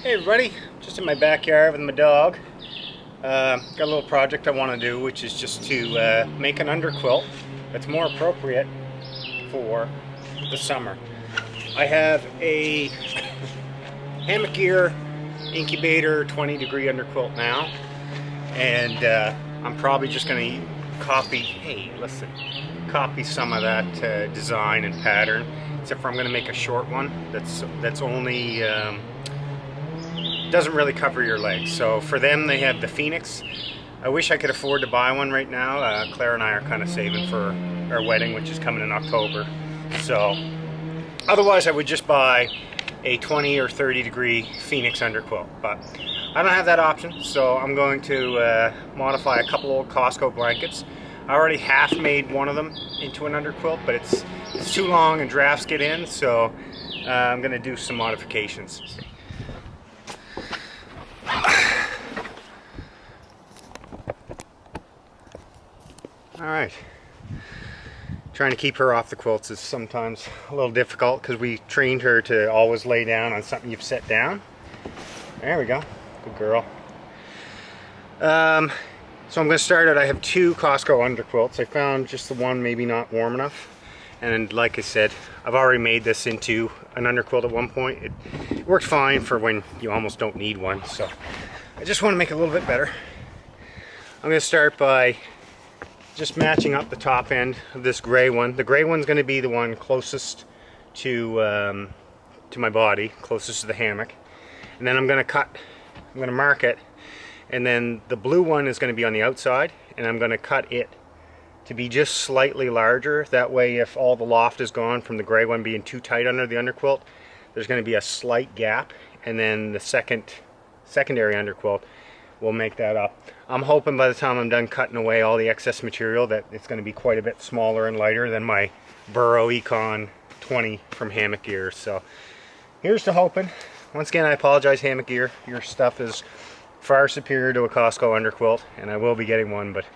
Hey everybody, just in my backyard with my dog. Got a little project I want to do, which is just to make an underquilt that's more appropriate for the summer. I have a hammock gear incubator 20-degree underquilt now, and I'm probably just going to copy some of that design and pattern, except for I'm going to make a short one that's only doesn't really cover your legs. So for them, they have the Phoenix. I wish I could afford to buy one right now. Claire and I are kind of saving for our wedding, which is coming in October. So otherwise I would just buy a 20 or 30 degree Phoenix underquilt, but I don't have that option, so I'm going to modify a couple old Costco blankets. I already half made one of them into an underquilt, but it's too long and drafts get in, so I'm going to do some modifications. Alright, trying to keep her off the quilts is sometimes a little difficult because we trained her to always lay down on something you've set down. There we go, good girl. So I'm going to start it. I have two Costco underquilts. I found just the one maybe not warm enough, and like I said, I've already made this into an underquilt at one point. It worked fine for when you almost don't need one, so I just want to make it a little bit better. I'm going to start by just matching up the top end of this gray one. The gray one's going to be the one closest to my body, closest to the hammock. And then I'm going to mark it, and then the blue one is going to be on the outside, and I'm going to cut it to be just slightly larger. That way, if all the loft is gone from the gray one being too tight under the underquilt, there's going to be a slight gap, and then the secondary underquilt will make that up. I'm hoping by the time I'm done cutting away all the excess material that it's going to be quite a bit smaller and lighter than my Burrow Econ 20 from Hammock Gear. So here's to hoping. Once again, I apologize, Hammock Gear. Your stuff is far superior to a Costco underquilt, and I will be getting one, but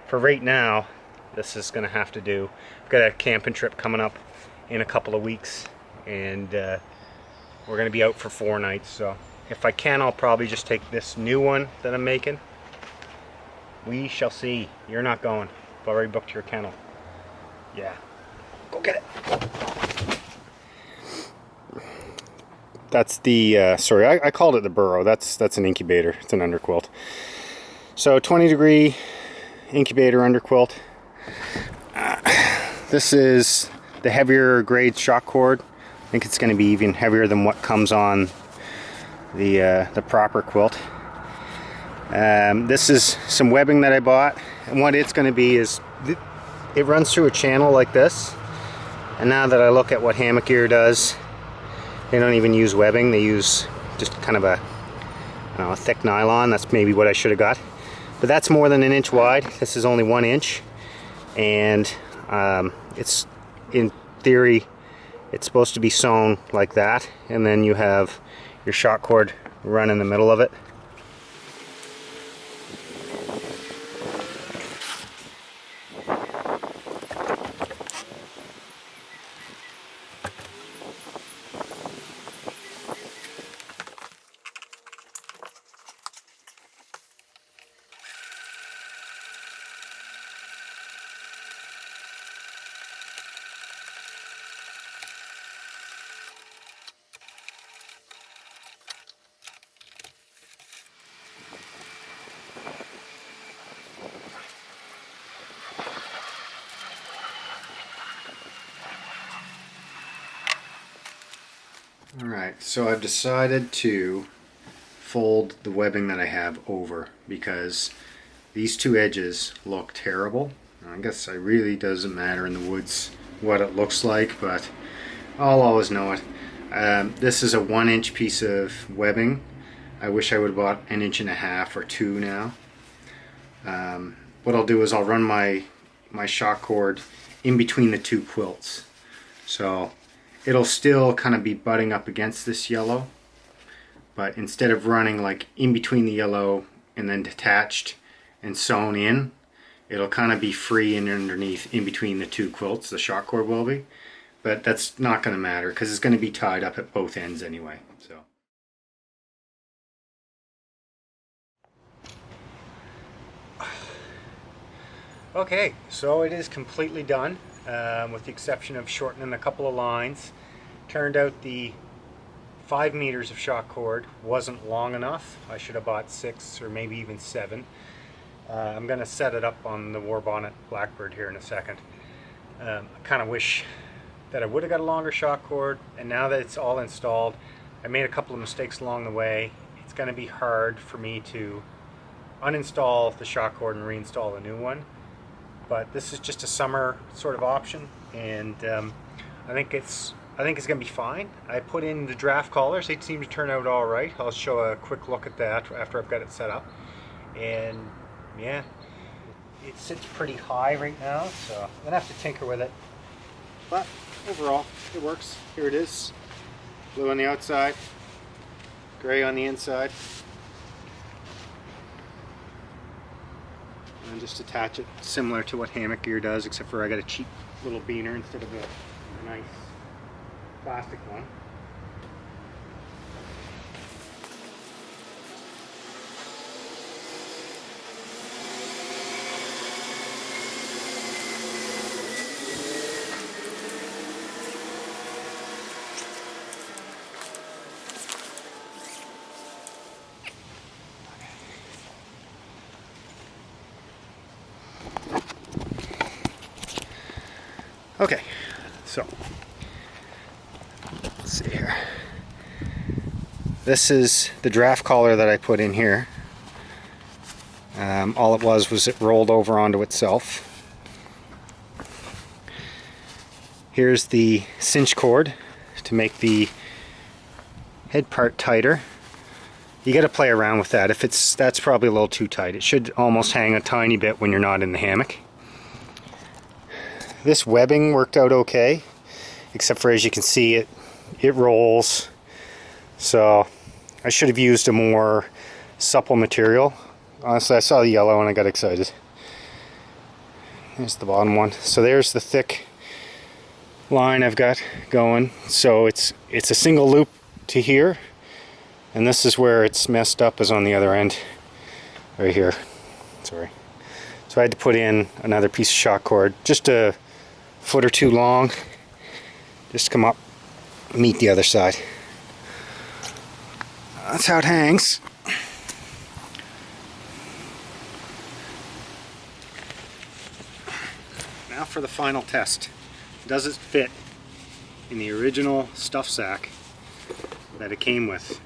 for right now, this is going to have to do. I've got a camping trip coming up in a couple of weeks, and we're going to be out for 4 nights, so if I can, I'll probably just take this new one that I'm making. We shall see. You're not going. I've already booked your kennel. Yeah. Go get it. That's the, sorry, I called it the Burrow. That's an incubator. It's an underquilt. So 20 degree incubator underquilt. This is the heavier grade shock cord. I think it's going to be even heavier than what comes on the proper quilt. This is some webbing that I bought, and what it's going to be is it runs through a channel like this. And now that I look at what Hammock Gear does, they don't even use webbing. They use just kind of a thick nylon. That's maybe what I should have got, but that's more than 1 inch wide. This is only 1 inch, and it's, in theory, it's supposed to be sewn like that, and then you have your shock cord run in the middle of it. Alright, so I've decided to fold the webbing that I have over because these two edges look terrible. I guess it really doesn't matter in the woods what it looks like, but I'll always know it. This is a 1 inch piece of webbing. I wish I would have bought 1.5 inches or 2 now. What I'll do is I'll run my shock cord in between the two quilts. So it'll still kind of be butting up against this yellow, but instead of running like in between the yellow and then detached and sewn in, it'll kind of be free and underneath in between the two quilts. The shock cord will be, but that's not going to matter because it's going to be tied up at both ends anyway. So Okay, so it is completely done, with the exception of shortening a couple of lines. Turned out the 5 meters of shock cord wasn't long enough. I should have bought 6 or maybe even 7. I'm going to set it up on the Warbonnet Blackbird here in a second. I kind of wish that I would have got a longer shock cord, and now that it's all installed, I made a couple of mistakes along the way. It's going to be hard for me to uninstall the shock cord and reinstall a new one, but this is just a summer sort of option, and I think it's going to be fine. I put in the draft collars. They seem to turn out all right. I'll show a quick look at that after I've got it set up. And yeah, it sits pretty high right now, so I'm going to have to tinker with it. But overall, it works. Here it is. Blue on the outside, gray on the inside. And just attach it similar to what Hammock gear does, except for I got a cheap little beaner instead of a nice plastic one. Okay, so let's see here. This is the draft collar that I put in here. All it was it rolled over onto itself. Here's the cinch cord to make the head part tighter. You got to play around with that. That's probably a little too tight. It should almost hang a tiny bit when you're not in the hammock. This webbing worked out okay, except for, as you can see, it rolls. So I should have used a more supple material. Honestly, I saw the yellow and I got excited. There's the bottom one. So there's the thick line I've got going. So it's a single loop to here, and this is where it's messed up, is on the other end, right here. Sorry. So I had to put in another piece of shock cord, just a foot or two long, just to come up, meet the other side. That's how it hangs. Now for the final test. Does it fit in the original stuff sack that it came with?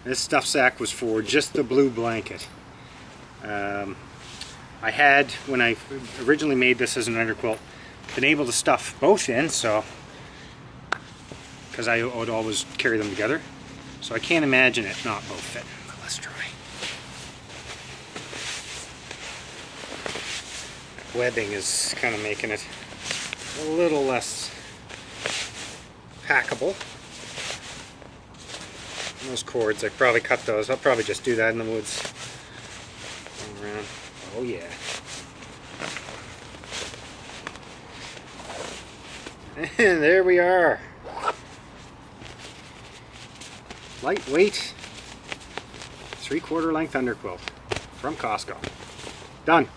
This stuff sack was for just the blue blanket. I had, when I originally made this as an under quilt, been able to stuff both in, so because I would always carry them together, so I can't imagine it not both fit. But let's try. Webbing is kind of making it a little less packable. And those cords, I probably cut those. I'll probably just do that in the woods. Go around. Oh yeah. And there we are. Lightweight 3/4 length under quilt from Costco. Done.